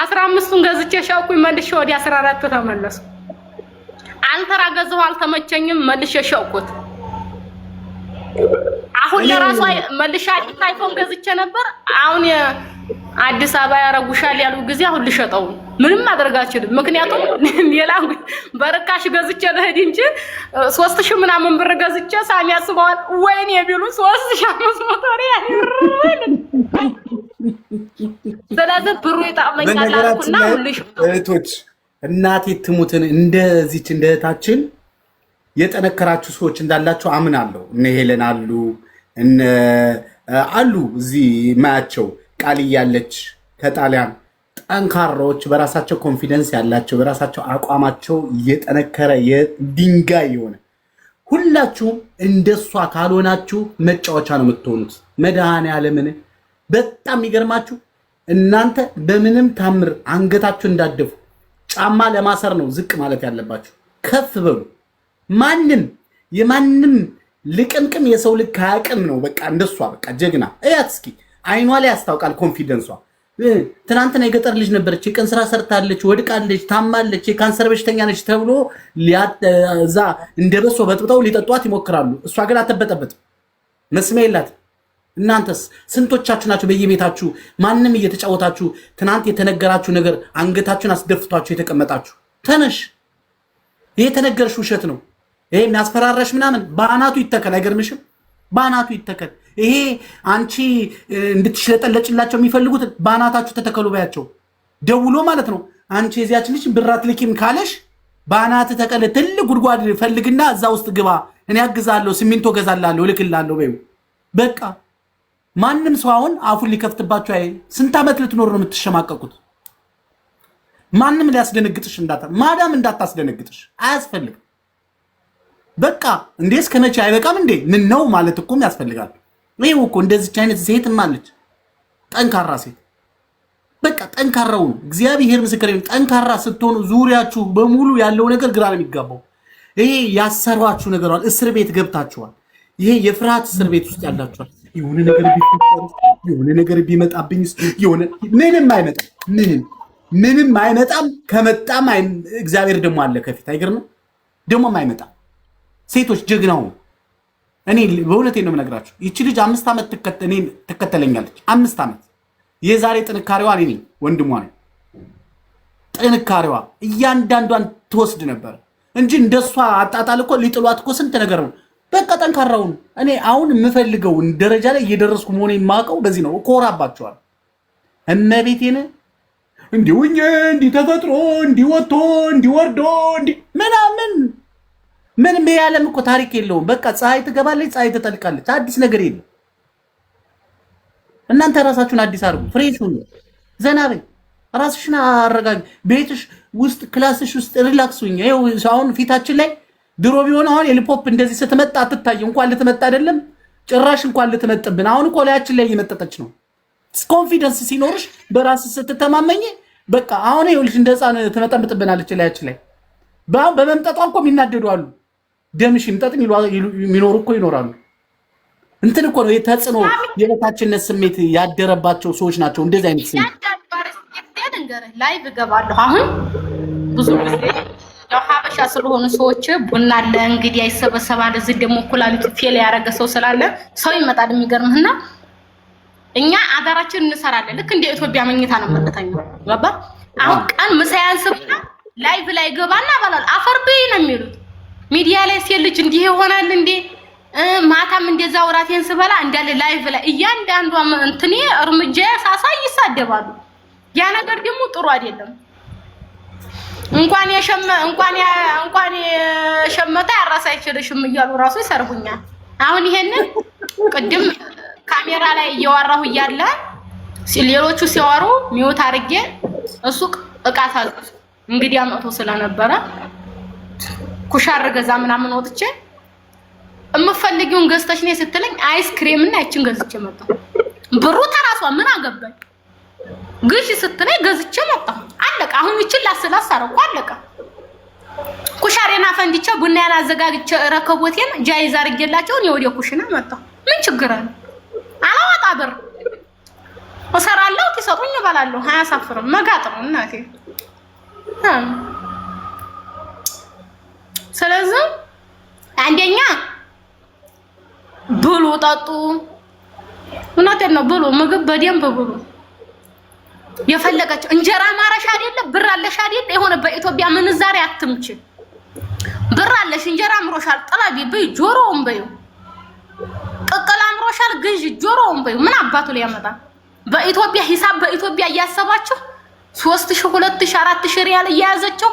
15ን ገዝቼ ሻውኩኝ መልሼ ወዲ 14 ተመለሱ። አልተራ ገዛው አልተመቸኝም መልሼ ሻውኩት። አሁን ለራሱ መልሼ አይፎን ገዝቼ ነበር። አሁን አዲስ አበባ ያረጉሻል ያሉ ጊዜ አሁን ልሸጠው ምንም ማድረግ አልችልም። ምክንያቱም ሌላ በርካሽ ገዝቼ ለሄድ እንጂ 3000 ምናምን ብር ገዝቼ ሳሚ ያስበዋል ወይኔ ቢሉ 3500 ሪያል ስለዚህ ብሩ ይጣመኛል አልኩና ሁልሽ እህቶች እናቴ ትሙትን እንደዚች እንደታችን የጠነከራችሁ ሰዎች እንዳላችሁ አምናለሁ። እነ ሄለን አሉ እዚህ ማያቸው ቃል ያለች ከጣሊያን ጠንካራዎች በራሳቸው ኮንፊደንስ ያላቸው በራሳቸው አቋማቸው የጠነከረ የድንጋይ የሆነ ሁላችሁም እንደሷ ካልሆናችሁ መጫወቻ ነው የምትሆኑት። መድኃኔዓለምን በጣም የሚገርማችሁ እናንተ በምንም ታምር አንገታችሁ እንዳደፉ ጫማ ለማሰር ነው ዝቅ ማለት ያለባችሁ። ከፍ በሉ። የማንም ልቅምቅም የሰው ልክ አያቅም ነው። በቃ እንደሷ በቃ ጀግና እያት እስኪ አይኗ ላይ ያስታውቃል ኮንፊደንሷ። ትናንትና የገጠር ልጅ ነበረች፣ የቀን ስራ ሰርታለች፣ ወድቃለች፣ ታማለች፣ የካንሰር በሽተኛ ነች ተብሎ እዛ እንደበሶ በጥብጠው ሊጠጧት ይሞክራሉ። እሷ ግን አትበጠበጥም፣ መስሚያ የላትም። እናንተስ ስንቶቻችሁ ናችሁ በየቤታችሁ ማንም እየተጫወታችሁ ትናንት የተነገራችሁ ነገር አንገታችሁን አስደፍቷችሁ የተቀመጣችሁ? ተነሽ፣ ይሄ የተነገርሽ ውሸት ነው። ይሄ የሚያስፈራራሽ ምናምን በአናቱ ይተከል። አይገርምሽም? በአናቱ ይተከል። ይሄ አንቺ እንድትሽለጠለጭላቸው የሚፈልጉት በአናታችሁ ተተከሉ ባያቸው። ደውሎ ማለት ነው አንቺ የዚያች ልጅ ብራት ልኪም ካለሽ በአናት ተቀለ ትልቅ ጉድጓድ ፈልግና እዛ ውስጥ ግባ፣ እኔ አግዛለሁ፣ ሲሚንቶ ገዛላለሁ፣ እልክላለሁ በይው። በቃ ማንም ሰው አሁን አፉን ሊከፍትባችሁ ስንት ዓመት ልትኖር ነው የምትሸማቀቁት? ማንም ሊያስደነግጥሽ ማዳም እንዳታስደነግጥሽ አያስፈልግም። በቃ እንዴ እስከመቼ አይበቃም እንዴ? ምን ነው ማለት እኮ ያስፈልጋል። ይሄው እኮ እንደዚች አይነት ሴትም አለች፣ ጠንካራ ሴት። በቃ ጠንካራው ነው እግዚአብሔር ምስክሬ። ጠንካራ ስትሆኑ ዙሪያችሁ በሙሉ ያለው ነገር ግራ ነው የሚጋባው። ይሄ ያሰሯችሁ ነገር አለ፣ እስር ቤት ገብታችኋል። ይሄ የፍርሃት እስር ቤት ውስጥ ያላችኋል። የሆነ ነገር ቢፈጠር የሆነ ነገር ቢመጣብኝስ የሆነ ምንም አይመጣም። ከመጣም እግዚአብሔር ደግሞ አለ ከፊት። አይገርምም? ደግሞም አይመጣም። ሴቶች ጀግናው እኔ በእውነቴን ነው የምነግራችሁ። ይቺ ልጅ 5 ዓመት ትከተለኛለች። 5 ዓመት የዛሬ ጥንካሬዋ እኔ ነኝ፣ ወንድሟ ነኝ። ጥንካሬዋ እያንዳንዷን ትወስድ ነበር እንጂ እንደሷ አጣጣል እኮ ሊጥሏት እኮ ስንት ነገር ነው። በቃ ጠንካራውን እኔ አሁን የምፈልገውን ደረጃ ላይ እየደረስኩ መሆኔን የማውቀው በዚህ ነው። እኮራባቸዋል። እመቤቴን እንዲሁኝ እንዲህ ተፈጥሮ እንዲወጥቶ እንዲወርዶ ምንም የዓለም እኮ ታሪክ የለውም። በቃ ፀሐይ ትገባለች፣ ፀሐይ ትጠልቃለች። አዲስ ነገር የለም። እናንተ ራሳችሁን አዲስ አድርጉ። ፍሬሽ ሁኑ፣ ዘና በይ፣ ራስሽን አረጋጊ። ቤትሽ ውስጥ ክላስሽ ውስጥ ሪላክስ ሁኚ። ይኸው አሁን ፊታችን ላይ ድሮ ቢሆን አሁን የሊፖፕ እንደዚህ ስትመጣ አትታይ። እንኳን ልትመጣ አይደለም ጭራሽ እንኳን ልትመጥብን አሁን እኮ ላያችን ላይ እየመጠጠች ነው። ኮንፊደንስ ሲኖርሽ በራስ ስትተማመኝ በቃ አሁን ይኸውልሽ እንደ ህፃን ትመጠምጥብናለች ላያችን ላይ። በመምጠጧ እኮ የሚናደዱ አሉ። ደምሽ ይምጠጥ የሚኖሩ እኮ ይኖራሉ። እንትን እኮ ነው የተጽዕኖ የበታችነት ስሜት ያደረባቸው ሰዎች ናቸው እንደዚህ አይነት ስሜት። ላይቭ እገባለሁ አሁን ብዙ ጊዜ ያው ሀበሻ ስለሆኑ ሰዎች ቡና አለ እንግዲህ አይሰበሰባል። እዚህ ደግሞ ኩላሊት ፌል ያደረገ ሰው ስላለ ሰው ይመጣል። የሚገርምህና እኛ አዳራችን እንሰራለን። ልክ እንደ ኢትዮጵያ መኝታ ነው የምንተኛው። ገባ? አሁን ቀን ምሳያን ስብና ላይቭ ላይ ገባና ባላል አፈርቤ ነው የሚሉት ሚዲያ ላይ ሲል ልጅ እንዲህ ይሆናል እንዴ? ማታም እንደዛ ወራቴን ስበላ እንዳለ ላይቭ ላይ እያንዳንዷ እንትኔ እርምጃ ሳሳይ ይሳደባሉ። ያ ነገር ደግሞ ጥሩ አይደለም። እንኳን የሸመታ ያራሳ አይችልሽም እያሉ ራሱ ይሰርጉኛል። አሁን ይሄንን ቅድም ካሜራ ላይ እያወራሁ እያለ ሌሎቹ ሲያወሩ ሚውት አድርጌ እሱ እቃ ታዝኩ። እንግዲህ አመቶ ስለነበረ ኩሻር ገዛ ምናምን ወጥቼ እምፈልጊውን ገዝተሽ ነይ ስትለኝ አይስክሬም እና እቺን ገዝቼ መጣሁ። ብሩ ተራሷ ምን አገባኝ? ግዢ ስትለኝ ገዝቼ መጣሁ። አለቀ። አሁን ይችላል ላስላስ አረኩ። አለቀ። ኩሻሬና ፈንዲቻ ቡናያን አዘጋግቼ ረከቦቴን ጃይዝ አድርጌላቸው ነው ወደ ኩሽና መጣሁ። ምን ችግር አለ? አላወጣ ብር እሰራለሁ፣ ትሰጡኝ እበላለሁ። አያሳፍርም። መጋጥ ነው እናቴ። ስለዚህ አንደኛ ብሉ ጠጡ። እውነቴን ነው። ብሉ፣ ምግብ በደንብ ብሉ። የፈለጋችሁ እንጀራ ማረሻ አይደለ? ብር አለሽ አይደለ? የሆነ በኢትዮጵያ ምንዛሬ አትምች። ብር አለሽ፣ እንጀራ አምሮሻል፣ ጥላቢ በይ፣ ጆሮውን በዩ። ቅቅል አምሮሻል፣ ግዢ፣ ጆሮውን በዩ። ምን አባቱ ላይ ያመጣል? በኢትዮጵያ ሂሳብ በኢትዮጵያ እያሰባችሁ 3000 2000 4000 ሪያል እያያዘችው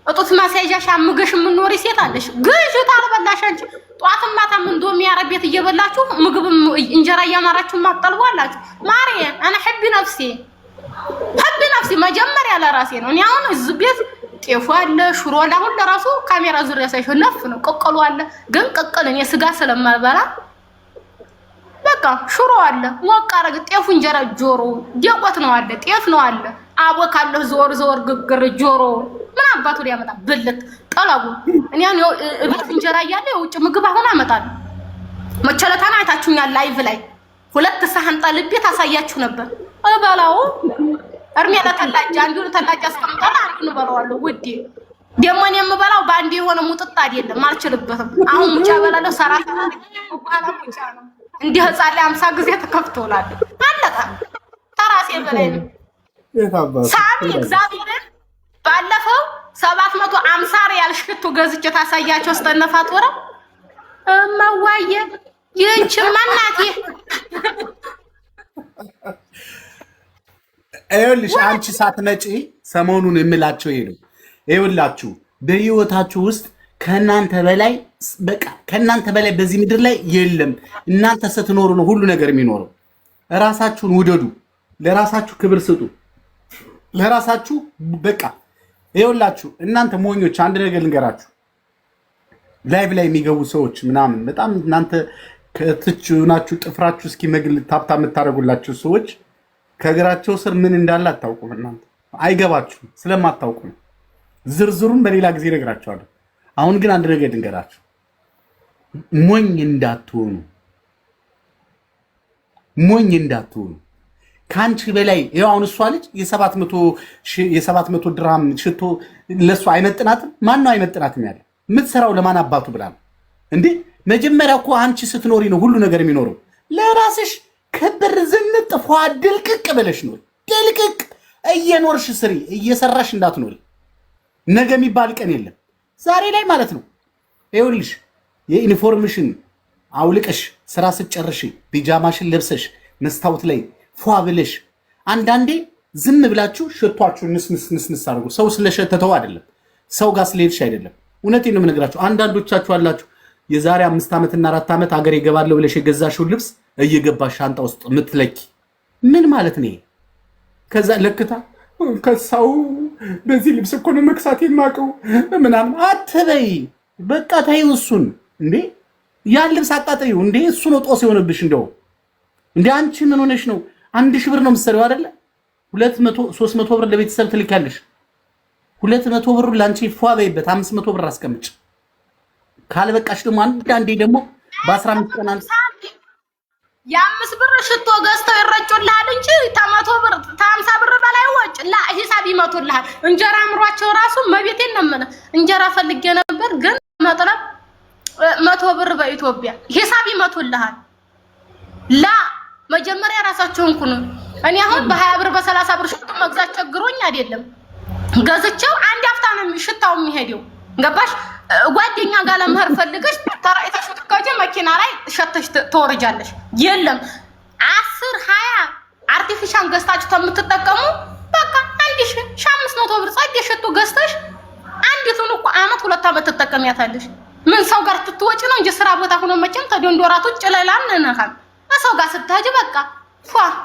እጡት ማስያዣሽ አምገሽ የምንኖሪ ሴት አለሽ። ግዢ ታልበላሽ አንቺ ጧትም ማታም እንደው የሚያረብ እየበላችሁ ምግብ እንጀራ እያማራችሁ ማጠልቡ አላችሁ። ማርያ انا حبي نفسي መጀመሪያ ለራሴ ነው። እኔ አሁን እዚህ ቤት ጤፉ አለ፣ ሽሮ አለ። አሁን ለራሱ ካሜራ ዙሪያ ሳይሆን ነፍ ነው። ቅቅሉ አለ፣ ግን ቅቅል እኔ ስጋ ስለማልበላ በቃ ሽሮ አለ። ሞቅ አረግ ጤፉ እንጀራ ጆሮ ዲቆት ነው አለ፣ ጤፍ ነው አለ። አቦካለሁ ዞር ግግር ጆሮ ምን አባቱ ሊያመጣ ብልት ጠላቡ። እኔ አሁን እቤት እንጀራ እያለ የውጭ ምግብ አሁን አመጣለሁ። መቸለታና አይታችሁኛል። ላይቭ ላይ 2 ሳህን ጠልቤ ታሳያችሁ ነበር። እበላው እርሜ ለተላጃ አንዱን ተላጃ አስቀምጣለሁ፣ አንዱን እበላዋለሁ። ውዴ ደግሞ እኔ የምበላው ባንዴ የሆነ ሙጥጣ አይደለም፣ አልችልበትም። አሁን ሙጫ እበላለሁ። ሰራታ በኋላ ሙጫ ነው እንደ ህፃን ላይ 50 ጊዜ ተከፍቶላል። አለቃ ተራሴ በላይ ነው። ሳሚ እግዚአብሔርን ባለፈው 750 ሪያል ሽቱ ገዝቼ ታሳያቸው ስተነፋት ወራ ማዋየ ይህች ማናት ይኸውልሽ አንቺ ሳትመጪ ሰሞኑን የምላቸው ይሄ ነው። ይኸውላችሁ በህይወታችሁ ውስጥ ከእናንተ በላይ በቃ ከእናንተ በላይ በዚህ ምድር ላይ የለም። እናንተ ስትኖሩ ነው ሁሉ ነገር የሚኖረው። ራሳችሁን ውደዱ፣ ለራሳችሁ ክብር ስጡ፣ ለራሳችሁ በቃ ይኸውላችሁ እናንተ ሞኞች አንድ ነገር ልንገራችሁ። ላይቭ ላይ የሚገቡ ሰዎች ምናምን በጣም እናንተ ከትች ናችሁ ጥፍራችሁ እስኪ መግል ታፕታ የምታደርጉላችሁ ሰዎች ከእግራቸው ስር ምን እንዳለ አታውቁም። እናንተ አይገባችሁም ስለማታውቁ ነው። ዝርዝሩን በሌላ ጊዜ እነግራችኋለሁ። አሁን ግን አንድ ነገር ልንገራችሁ፣ ሞኝ እንዳትሆኑ፣ ሞኝ እንዳትሆኑ። ካንቺ በላይ ይኸው አሁን እሷ ልጅ የ700 ድርሃም ሽቶ ለእሷ አይመጥናትም። ማን ነው አይመጥናትም ያለ? የምትሰራው ለማን አባቱ ብላ ነው እንዴ? መጀመሪያ እኮ አንቺ ስትኖሪ ነው ሁሉ ነገር የሚኖረው። ለራስሽ ክብር ዝንጥ ፏ ድልቅቅ ብለሽ ነው። ድልቅቅ እየኖርሽ ስሪ፣ እየሰራሽ እንዳትኖሪ። ነገ የሚባል ቀን የለም። ዛሬ ላይ ማለት ነው። ይኸውልሽ የዩኒፎርምሽን አውልቀሽ ስራ ስትጨርሽ ፒጃማሽን ለብሰሽ መስታወት ላይ ፏ ብለሽ አንዳንዴ ዝም ብላችሁ ሽቷችሁ ንስንስ አድርጉ። ሰው ስለሸተተው አይደለም፣ ሰው ጋር ስለሄድሽ አይደለም። እውነቴን ነው የምነግራችሁ። አንዳንዶቻችሁ አላችሁ የዛሬ 5 ዓመትና 4 ዓመት ሀገር ይገባለሁ ብለሽ የገዛሽው ልብስ እየገባሽ ሻንጣ ውስጥ ምትለኪ ምን ማለት ነው? ከዛ ለክታ ከሳው በዚህ ልብስ እኮ ነው መክሳት የማውቀው ምናምን አትበይ። በቃ ታዩ እሱን እንዴ ያን ልብስ አቃጠዩ እንዴ እሱ ነው ጦስ የሆነብሽ። እንደው እንዴ አንቺ ምን ሆነሽ ነው? 1000 ብር ነው የምትሰሪው አይደለ? 200 300 ብር ለቤተሰብ ትልካለሽ። 200 ብር ላንቺ ፏ በይበት፣ 500 ብር አስቀምጭ። ካልበቃሽ ደግሞ አንዳንዴ ደግሞ በ15 ቀን የ5 ብር ሽቶ ገዝተው ይረጩልሃል እንጂ ተመቶ ብር ታምሳ ብር በላይ ወጭ ሂሳብ ይመቱልሃል። እንጀራ አምሯቸው ራሱ መቤቴን ነው የምልህ። እንጀራ ፈልጌ ነበር ግን መጥረብ 100 ብር በኢትዮጵያ ሂሳብ ይመቱልሃል። መጀመሪያ ራሳቸውን ኩኑ። እኔ አሁን በ20 ብር በ30 ብር ሽቶ መግዛት ቸግሮኝ አይደለም ገዝቼው አንድ አፍታ ነው ሽታው የሚሄደው። ገባሽ? ጓደኛ ጋር ለመሄድ ፈልገሽ ተራይተሽ ትከጂ መኪና ላይ ሸተሽ ተወርጃለሽ። የለም 10 20 አርቲፊሻል ገዝታችሁ ተምትጠቀሙ በቃ 1500 ብር ጻድ የሽቶ ገዝተሽ አንዲቱን እኮ አመት 2 አመት ተጠቀሚያታለሽ። ምን ሰው ጋር ትትወጪ ነው እንጂ ስራ ቦታ ሆኖ መቼም ተዶንዶራቱ ጭለላን ነካም ሰው ጋር ስትሄጂ በቃ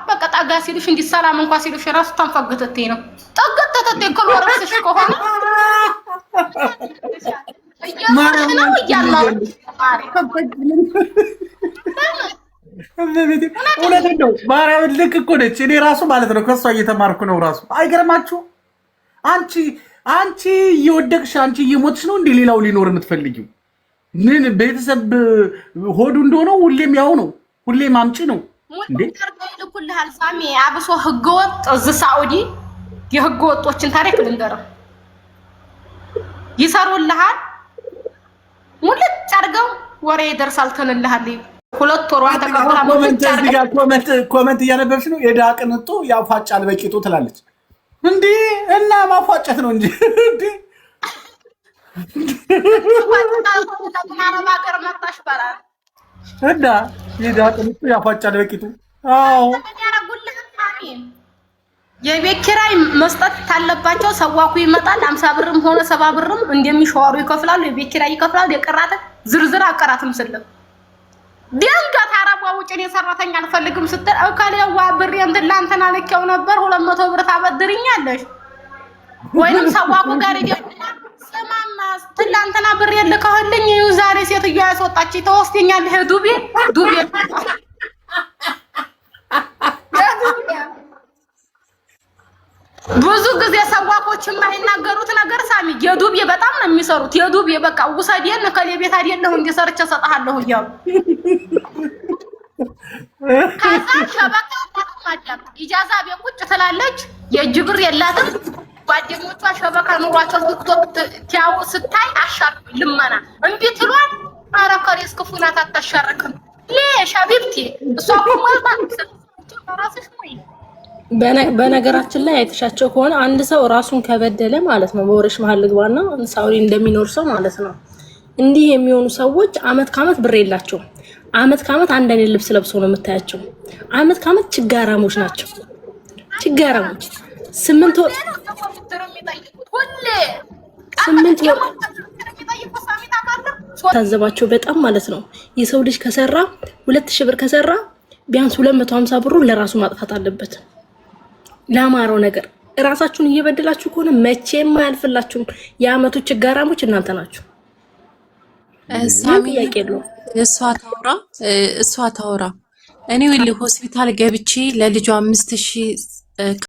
በቃ ጠጋ ሲሉሽ እንዲህ ሰላም እንኳን ሲሉሽ ራሱ ታንፈግተቴ ነው ጠገተተቴ ኮሎረክስሽ ከሆነ ማርያም ነው ይያላው እውነቴን ነው። ማርያም ልክ እኮ ነች። እኔ ራሱ ማለት ነው ከሷ እየተማርኩ ነው ራሱ። አይገርማችሁ? አንቺ አንቺ እየወደቅሽ አንቺ እየሞትሽ ነው እንዴ ሌላው ሊኖር የምትፈልጊው? ምን ቤተሰብ ሆዱ እንደሆነ ሁሌም ያው ነው፣ ሁሌም አምጪ ነው እንዴ? ይልኩልሃል ሳሚ። አብሶ ህገወጥ እዚህ ሳዑዲ የህገወጦችን ታሪክ ልንገርህ። ይሰሩልሃል ሙልጭ አድርገው ወሬ ይደርሳል ትንልሃል። 2 ወር ዋን ተቀበላ ኮመንት እያነበብሽ ነው። የድሃ ቅንጡ ያፋጫል በቂጡ ትላለች እንዴ? እና ማፋጨት ነው እንጂ እንዴ? አረብ ሀገር መጣሽ ባላል እና የድሃ ቅንጡ ያፋጫል በቂጡ። አዎ የቤት ኪራይ መስጠት ታለባቸው። ሰዋኩ ይመጣል 50 ብርም ሆነ 70 ብርም እንደሚሸዋሩ ይከፍላሉ። የቤት ኪራይ ይከፍላሉ። የቀራተ ዝርዝር አቀራትም ስለም ዲንጋት አረቧ ውጭኔ ሰራተኛ አልፈልግም ስትል እከሌዋ ብር እንትን ላንተና ልኬው ነበር 200 ብር ታበድርኛለሽ ወይንም ሰዋኩ ጋር ይደውልና ስማማ ትላንትና ብር የልከህልኝ ዛሬ ሴትዮ ያስወጣች ተወስደኛለህ ዱቤ ብዙ ጊዜ ሰዋቆች የማይናገሩት ነገር ሳሚ የዱቤ በጣም ነው የሚሰሩት። የዱቤ በቃ ውሰዴን ከሌ ቤት አይደለሁ እንዲሰርች ሰጣለሁ እያሉ ከዛ ሸበካ ተማጣጣ ኢጃዛ ቤት ቁጭ ትላለች። የእጅ ብር የላትም። ጓደኞቿ ሸበካ ኑሯቸው ቲክቶክ ስታይ አሻር ልመና እንዴ ትሏል። ኧረ ከሪስ ክፉናት አታሻርክም ለሽ ሀቢብቲ እሷ ማለት ራስሽ ወይ በነገራችን ላይ አይተሻቸው ከሆነ አንድ ሰው ራሱን ከበደለ ማለት ነው በወረሽ መሀል ልግባና ሳውዲ እንደሚኖር ሰው ማለት ነው። እንዲህ የሚሆኑ ሰዎች አመት ከአመት ብር የላቸውም። አመት ከአመት አንድ አይነት ልብስ ለብሰው ነው የምታያቸው። አመት ከአመት ችጋራሞች ናቸው። ችጋራሞች 8 ወር ታዘባቸው በጣም ማለት ነው። የሰው ልጅ ከሰራ 2000 ብር ከሰራ ቢያንስ 250 ብሩን ለራሱ ማጥፋት አለበት። ለማረው ነገር እራሳችሁን እየበደላችሁ ከሆነ መቼም አያልፍላችሁም። የአመቱ ችጋራሞች እናንተ ናችሁ። ሳሚ እሷ ታውራ እኔ ሆስፒታል ገብቼ ለልጇ 5000